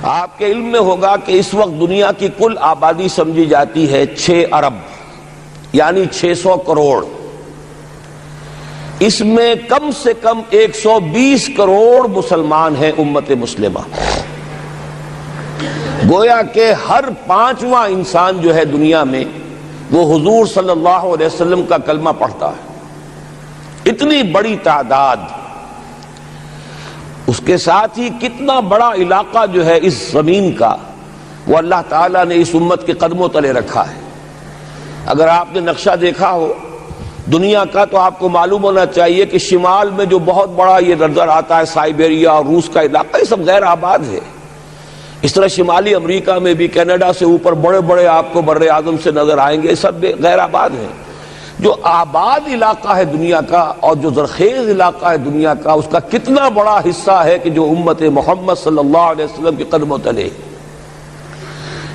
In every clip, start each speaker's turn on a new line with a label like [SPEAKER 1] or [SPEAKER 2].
[SPEAKER 1] آپ کے علم میں ہوگا کہ اس وقت دنیا کی کل آبادی سمجھی جاتی ہے 6 ارب یعنی 600 کروڑ. اس میں کم سے کم 120 کروڑ مسلمان ہیں امت مسلمہ. گویا کہ ہر 5واں انسان جو ہے دنیا میں وہ حضور صلی اللہ علیہ وسلم کا کلمہ پڑھتا ہے. اتنی بڑی تعداد. اس کے ساتھ ہی کتنا بڑا علاقہ جو ہے اس زمین کا وہ اللہ تعالیٰ نے اس امت کے قدموں تلے رکھا ہے. اگر آپ نے نقشہ دیکھا ہو دنیا کا تو آپ کو معلوم ہونا چاہیے کہ شمال میں جو بہت بڑا یہ نظر آتا ہے سائبیریا اور روس کا علاقہ، یہ سب غیر آباد ہے. اس طرح شمالی امریکہ میں بھی کینیڈا سے اوپر بڑے بڑے آپ کو بر اعظم سے نظر آئیں گے، سب غیر آباد ہیں. جو آباد علاقہ ہے دنیا کا اور جو زرخیز علاقہ ہے دنیا کا، اس کا کتنا بڑا حصہ ہے کہ جو امت محمد صلی اللہ علیہ وسلم کے قدموں تلے.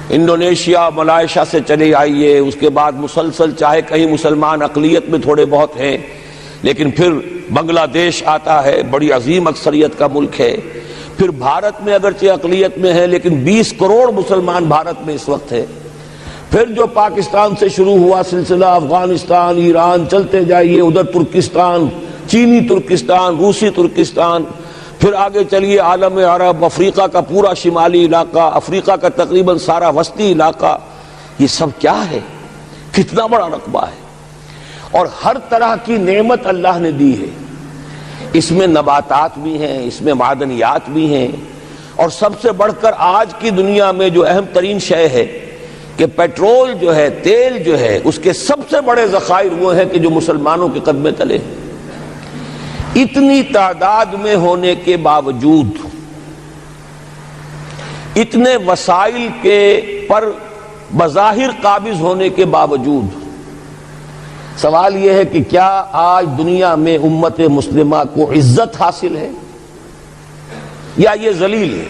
[SPEAKER 1] انڈونیشیا ملائیشیا سے چلے آئیے، اس کے بعد مسلسل چاہے کہیں مسلمان اقلیت میں تھوڑے بہت ہیں، لیکن پھر بنگلہ دیش آتا ہے، بڑی عظیم اکثریت کا ملک ہے. پھر بھارت میں اگرچہ اقلیت میں ہے لیکن 20 کروڑ مسلمان بھارت میں اس وقت ہے. پھر جو پاکستان سے شروع ہوا سلسلہ، افغانستان، ایران، چلتے جائیے ادھر ترکستان، چینی ترکستان، روسی ترکستان، پھر آگے چلیے عالم عرب، افریقہ کا پورا شمالی علاقہ، افریقہ کا تقریباً سارا وسطی علاقہ. یہ سب کیا ہے؟ کتنا بڑا رقبہ ہے. اور ہر طرح کی نعمت اللہ نے دی ہے. اس میں نباتات بھی ہیں، اس میں معدنیات بھی ہیں، اور سب سے بڑھ کر آج کی دنیا میں جو اہم ترین شے ہے کہ پیٹرول جو ہے، تیل جو ہے، اس کے سب سے بڑے ذخائر وہ ہیں کہ جو مسلمانوں کے قدمے تلے. اتنی تعداد میں ہونے کے باوجود، اتنے وسائل کے پر بظاہر قابض ہونے کے باوجود، سوال یہ ہے کہ کیا آج دنیا میں امت مسلمہ کو عزت حاصل ہے یا یہ ذلیل ہے؟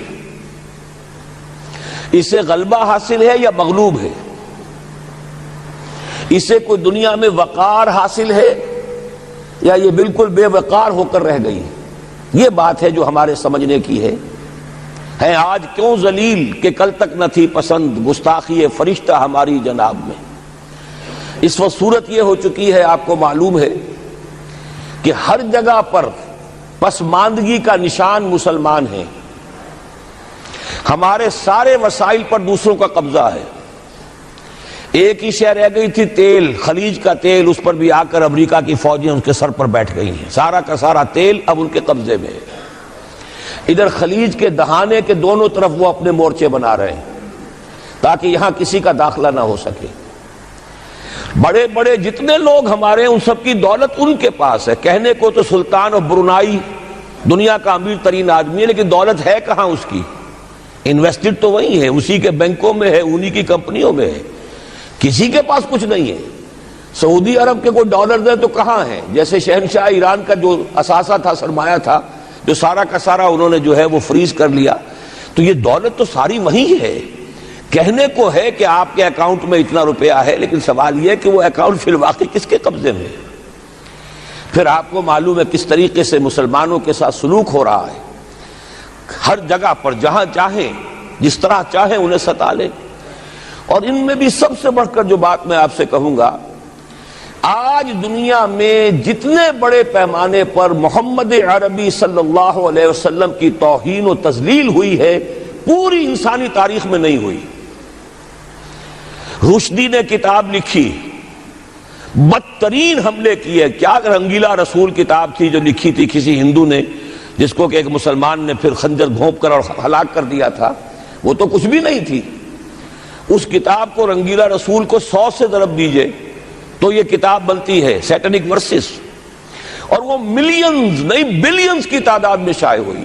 [SPEAKER 1] اسے غلبہ حاصل ہے یا مغلوب ہے؟ اسے کوئی دنیا میں وقار حاصل ہے یا یہ بالکل بے وقار ہو کر رہ گئی؟ یہ بات ہے جو ہمارے سمجھنے کی ہے آج کیوں ذلیل کہ کل تک نہ تھی پسند گستاخی فرشتہ ہماری جناب میں. اس وقت صورت یہ ہو چکی ہے، آپ کو معلوم ہے کہ ہر جگہ پر پسماندگی کا نشان مسلمان ہیں. ہمارے سارے وسائل پر دوسروں کا قبضہ ہے. ایک ہی شے رہ گئی تھی، تیل، خلیج کا تیل، اس پر بھی آ کر امریکہ کی فوجیں ان کے سر پر بیٹھ گئی ہیں. سارا کا سارا تیل اب ان کے قبضے میں ہے. ادھر خلیج کے دہانے کے دونوں طرف وہ اپنے مورچے بنا رہے ہیں تاکہ یہاں کسی کا داخلہ نہ ہو سکے. بڑے بڑے جتنے لوگ ہمارے ان سب کی دولت ان کے پاس ہے. کہنے کو تو سلطان اور برونائی دنیا کا امیر ترین آدمی ہے، لیکن دولت ہے کہاں اس کی؟ انویسٹڈ تو وہی ہے، اسی کے بینکوں میں ہے، انہی کی کمپنیوں میں ہے. کسی کے پاس کچھ نہیں ہے. سعودی عرب کے کوئی ڈالرز ہیں تو کہاں ہیں؟ جیسے شہنشاہ ایران کا جو اثاثہ تھا، سرمایہ تھا، جو سارا کا سارا انہوں نے جو ہے وہ فریز کر لیا. تو یہ دولت تو ساری وہی ہے. کہنے کو ہے کہ آپ کے اکاؤنٹ میں اتنا روپیہ ہے، لیکن سوال یہ کہ وہ اکاؤنٹ فی الواقع کس کے قبضے میں ہے؟ پھر آپ کو معلوم ہے کس طریقے سے مسلمانوں کے ساتھ سلوک ہو رہا ہے. ہر جگہ پر جہاں چاہیں، جس طرح چاہیں انہیں ستا لیں. اور ان میں بھی سب سے بڑھ کر جو بات میں آپ سے کہوں گا، آج دنیا میں جتنے بڑے پیمانے پر محمد عربی صلی اللہ علیہ وسلم کی توہین و تذلیل ہوئی ہے، پوری انسانی تاریخ میں نہیں ہوئی. رشدی نے کتاب لکھی، بدترین حملے کیے. کیا رنگیلا رسول کتاب تھی جو لکھی تھی کسی ہندو نے، جس کو کہ ایک مسلمان نے پھر خنجر گھونپ کر اور ہلاک کر دیا تھا. وہ تو کچھ بھی نہیں تھی. اس کتاب کو رنگیلا رسول کو 100 سے ضرب دیجئے تو یہ کتاب بنتی ہے سیٹنک ورسز، اور وہ ملینز نہیں بلینز کی تعداد میں شائع ہوئی.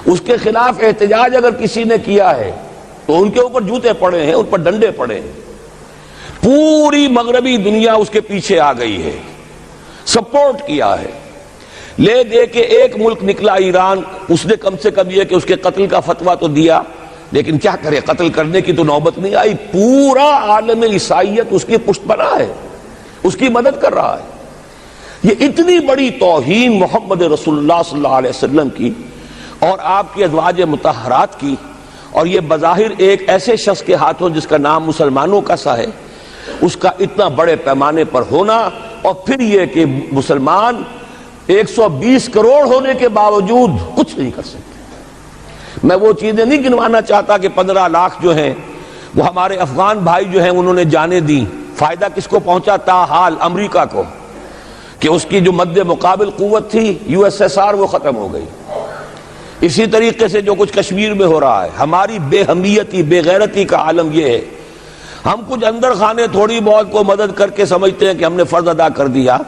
[SPEAKER 1] اس کے خلاف احتجاج اگر کسی نے کیا ہے تو ان کے اوپر جوتے پڑے ہیں، ان پر ڈنڈے پڑے ہیں. پوری مغربی دنیا اس کے پیچھے آ گئی ہے، سپورٹ کیا ہے. لے دے کے ایک ملک نکلا ایران، اس نے کم سے کم یہ کہ اس کے قتل کا فتویٰ تو دیا، لیکن کیا کرے، قتل کرنے کی تو نوبت نہیں آئی. پورا عالم عیسائیت اس کی پشت بنا ہے، اس کی مدد کر رہا ہے. یہ اتنی بڑی توہین محمد رسول اللہ صلی اللہ علیہ وسلم کی اور آپ کی ازواج مطہرات کی اور یہ بظاہر ایک ایسے شخص کے ہاتھوں جس کا نام مسلمانوں کا سا ہے، اس کا اتنا بڑے پیمانے پر ہونا، اور پھر یہ کہ مسلمان 120 کروڑ ہونے کے باوجود کچھ نہیں کر سکتے۔ میں وہ چیزیں نہیں گنوانا چاہتا کہ 15 لاکھ جو ہیں وہ ہمارے افغان بھائی جو ہیں انہوں نے جانیں دی، فائدہ کس کو پہنچا؟ تاحال امریکہ کو، کہ اس کی جو مد مقابل قوت تھی USSR وہ ختم ہو گئی۔ اسی طریقے سے جو کچھ کشمیر میں ہو رہا ہے، ہماری بے ہمیتی، بے غیرتی کا عالم یہ ہے، ہم کچھ اندر خانے تھوڑی بہت کو مدد کر کے سمجھتے ہیں کہ ہم نے فرض ادا کر دیا،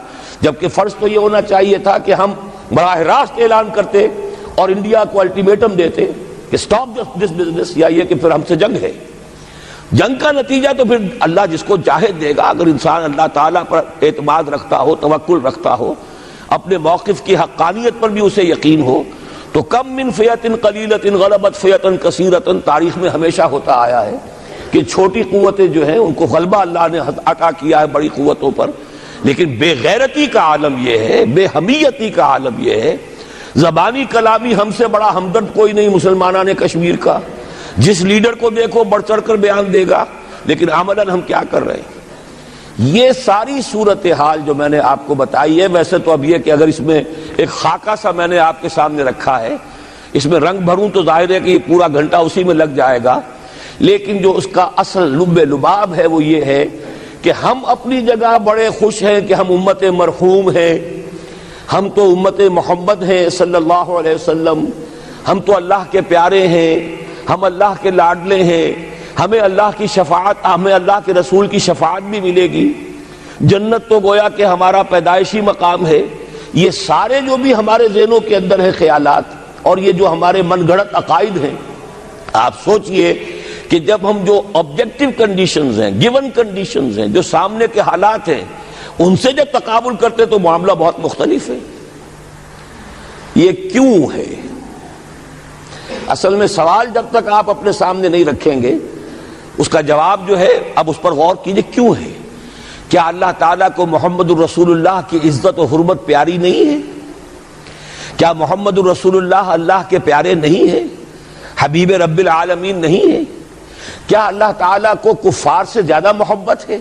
[SPEAKER 1] جبکہ فرض تو یہ ہونا چاہیے تھا کہ ہم براہ راست اعلان کرتے اور انڈیا کو الٹیمیٹم دیتے کہ سٹاپ دس بزنس، یا یہ کہ پھر ہم سے جنگ ہے۔ جنگ کا نتیجہ تو پھر اللہ جس کو چاہے دے گا، اگر انسان اللہ تعالیٰ پر اعتماد رکھتا ہو، توکل رکھتا ہو، اپنے موقف کی حقانیت پر بھی اسے یقین ہو، تو کم من فیۃ قلیلۃ غلبت فیۃ کثیرۃ تاریخ میں ہمیشہ ہوتا آیا ہے کہ چھوٹی قوتیں جو ہیں ان کو غلبہ اللہ نے عطا کیا ہے بڑی قوتوں پر، لیکن بے غیرتی کا عالم یہ ہے، بے حمیتی کا عالم یہ ہے، زبانی کلامی ہم سے بڑا ہمدرد کوئی نہیں مسلمانان کشمیر کا، جس لیڈر کو دیکھو بڑھ چڑھ کر بیان دے گا، لیکن عملاً ہم کیا کر رہے ہیں؟ یہ ساری صورتحال جو میں نے آپ کو بتائی ہے، ویسے تو اب یہ کہ اگر اس میں ایک خاکہ سا میں نے آپ کے سامنے رکھا ہے، اس میں رنگ بھروں تو ظاہر ہے کہ یہ پورا گھنٹہ اسی میں لگ جائے گا، لیکن جو اس کا اصل لب لباب ہے وہ یہ ہے کہ ہم اپنی جگہ بڑے خوش ہیں کہ ہم امت مرحوم ہیں، ہم تو امت محمد ہیں صلی اللہ علیہ وسلم، ہم تو اللہ کے پیارے ہیں، ہم اللہ کے لاڈلے ہیں، ہمیں اللہ کی شفاعت، ہمیں اللہ کے رسول کی شفاعت بھی ملے گی، جنت تو گویا کہ ہمارا پیدائشی مقام ہے۔ یہ سارے جو بھی ہمارے ذہنوں کے اندر ہیں خیالات، اور یہ جو ہمارے من گھڑت عقائد ہیں، آپ سوچئے کہ جب ہم جو آبجیکٹیو کنڈیشنز ہیں، گیون کنڈیشنز ہیں، جو سامنے کے حالات ہیں، ان سے جب تقابل کرتے تو معاملہ بہت مختلف ہے۔ یہ کیوں ہے؟ اصل میں سوال جب تک آپ اپنے سامنے نہیں رکھیں گے، اس کا جواب جو ہے اب اس پر غور کیجئے، کیوں ہے؟ کیا اللہ تعالیٰ کو محمد الرسول اللہ کی عزت و حرمت پیاری نہیں ہے؟ کیا محمد الرسول اللہ اللہ کے پیارے نہیں ہیں؟ حبیب رب العالمین نہیں ہے؟ کیا اللہ تعالیٰ کو کفار سے زیادہ محبت ہے؟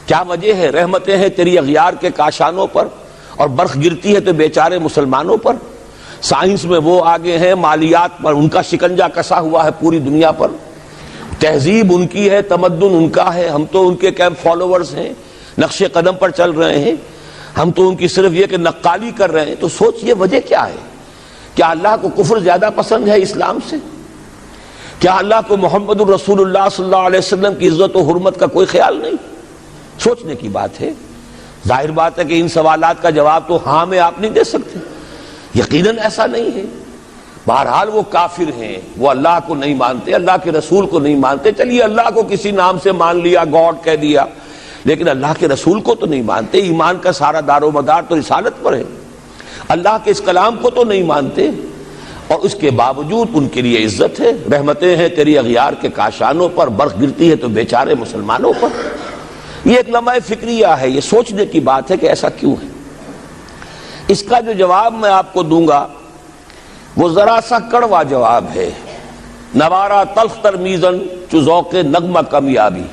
[SPEAKER 1] کیا وجہ ہے؟ رحمتیں ہیں تیری اغیار کے کاشانوں پر، اور برف گرتی ہے تو بیچارے مسلمانوں پر۔ سائنس میں وہ آگے ہیں، مالیات پر ان کا شکنجہ کسا ہوا ہے پوری دنیا پر، تہذیب ان کی ہے، تمدن ان کا ہے، ہم تو ان کے کیمپ فالوورز ہیں، نقش قدم پر چل رہے ہیں، ہم تو ان کی صرف یہ کہ نقالی کر رہے ہیں۔ تو سوچئے وجہ کیا ہے؟ کیا اللہ کو کفر زیادہ پسند ہے اسلام سے؟ کیا اللہ کو محمد الرسول اللہ صلی اللہ علیہ وسلم کی عزت و حرمت کا کوئی خیال نہیں؟ سوچنے کی بات ہے۔ ظاہر بات ہے کہ ان سوالات کا جواب تو ہاں میں آپ نہیں دے سکتے، یقیناً ایسا نہیں ہے۔ بہرحال وہ کافر ہیں، وہ اللہ کو نہیں مانتے، اللہ کے رسول کو نہیں مانتے، چلیے اللہ کو کسی نام سے مان لیا، گاڈ کہہ دیا، لیکن اللہ کے رسول کو تو نہیں مانتے۔ ایمان کا سارا دار و مدار تو رسالت پر ہے، اللہ کے اس کلام کو تو نہیں مانتے، اور اس کے باوجود ان کے لیے عزت ہے۔ رحمتیں ہیں تیری اغیار کے کاشانوں پر، برف گرتی ہے تو بیچارے مسلمانوں پر۔ یہ ایک لمحہ فکریہ ہے، یہ سوچنے کی بات ہے کہ ایسا کیوں ہے۔ اس کا جو جواب میں آپ کو دوں گا وہ ذرا سا کڑوا جواب ہے، نوارا تلخ ترمیزن چو ذوق نغمہ کمیابی۔